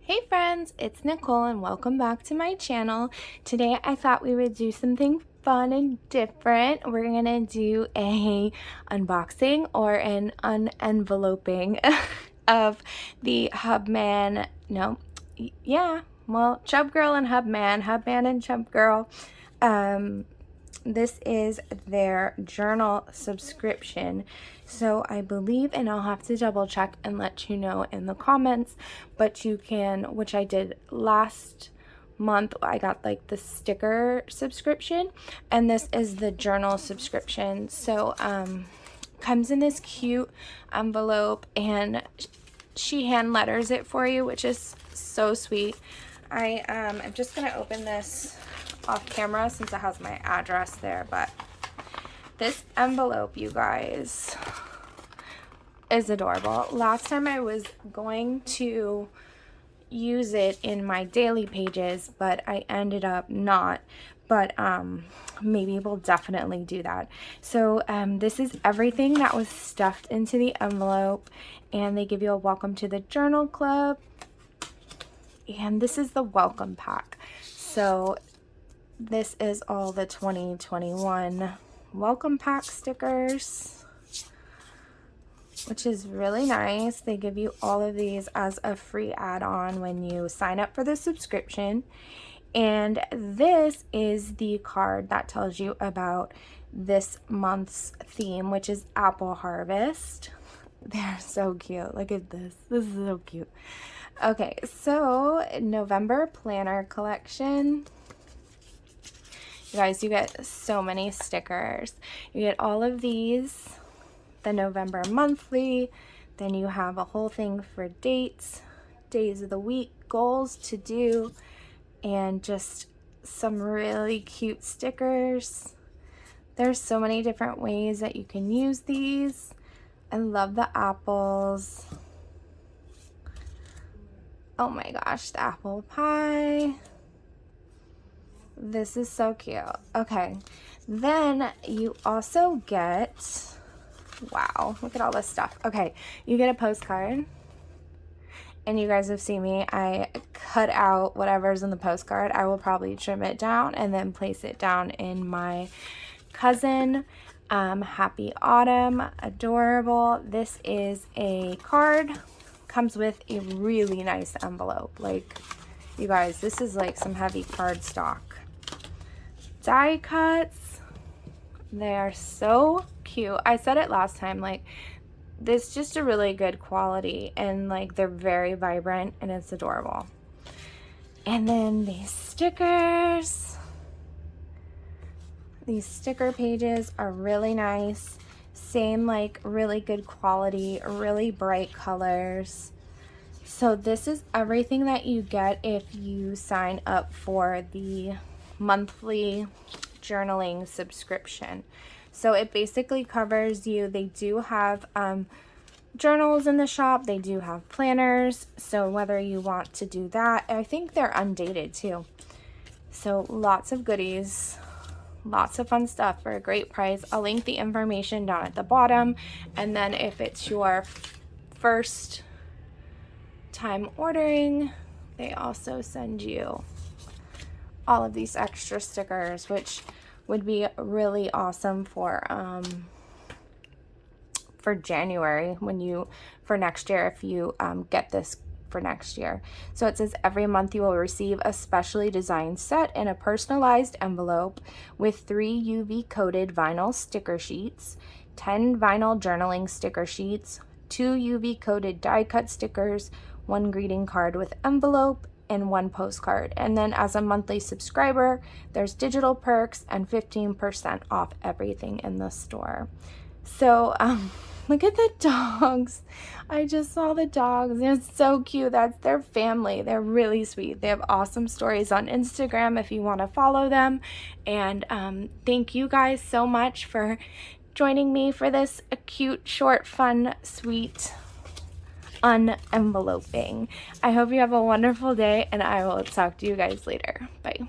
Hey friends, it's Nicole and welcome back to my channel. Today I thought we would do something fun and different. We're gonna do a unboxing or an unenveloping of the Chubgirl and Hubman&Chubgirl. This is their journal subscription. So I believe, and I'll have to double check and let you know in the comments, but you can, which I did last month, I got like the sticker subscription, and this is the journal subscription. So comes in this cute envelope, and she hand letters it for you, which is so sweet. I'm just gonna open this off camera since it has my address there, but this envelope, you guys, is adorable. Last time I was going to use it in my daily pages, but I ended up not. But maybe we'll definitely do that. So this is everything that was stuffed into the envelope, and they give you a welcome to the journal club, and this is the welcome pack. So this is all the 2021 welcome pack stickers, which is really nice. They give you all of these as a free add-on when you sign up for the subscription. And this is the card that tells you about this month's theme, which is apple harvest. They're so cute. Look at this. This is so cute. Okay, so November planner collection. You guys, you get so many stickers. You get all of these, the November monthly, then you have a whole thing for dates, days of the week, goals to do, and just some really cute stickers. There's so many different ways that you can use these. I love the apples. Oh my gosh, the apple pie. This is so cute. Okay, then you also get, wow, look at all this stuff. Okay, you get a postcard, and you guys have seen me, I cut out whatever's in the postcard. I will probably trim it down and then place it down in my cousin. Happy autumn, adorable. This is a card, comes with a really nice envelope. Like, you guys, this is like some heavy cardstock. Die cuts, they are so cute. I said it last time, like, this is just a really good quality, and like they're very vibrant and it's adorable. And then these stickers, these sticker pages are really nice. Same, like, really good quality, really bright colors. So this is everything that you get if you sign up for the monthly journaling subscription. So it basically covers you. They do have journals in the shop. They do have planners. So whether you want to do that, I think they're undated too. So lots of goodies, lots of fun stuff for a great price. I'll link the information down at the bottom. And then if it's your first time ordering, they also send you all of these extra stickers, which would be really awesome for January, for next year, if you get this for next year. So it says every month you will receive a specially designed set in a personalized envelope with 3 UV coated vinyl sticker sheets, 10 vinyl journaling sticker sheets, 2 UV coated die cut stickers, 1 greeting card with envelope, and 1 postcard. And then as a monthly subscriber, there's digital perks and 15% off everything in the store. So look at the dogs. I just saw the dogs. They're so cute. That's their family. They're really sweet. They have awesome stories on Instagram if you want to follow them. And thank you guys so much for joining me for this cute, short, fun, sweet unenveloping. I hope you have a wonderful day, and I will talk to you guys later. Bye.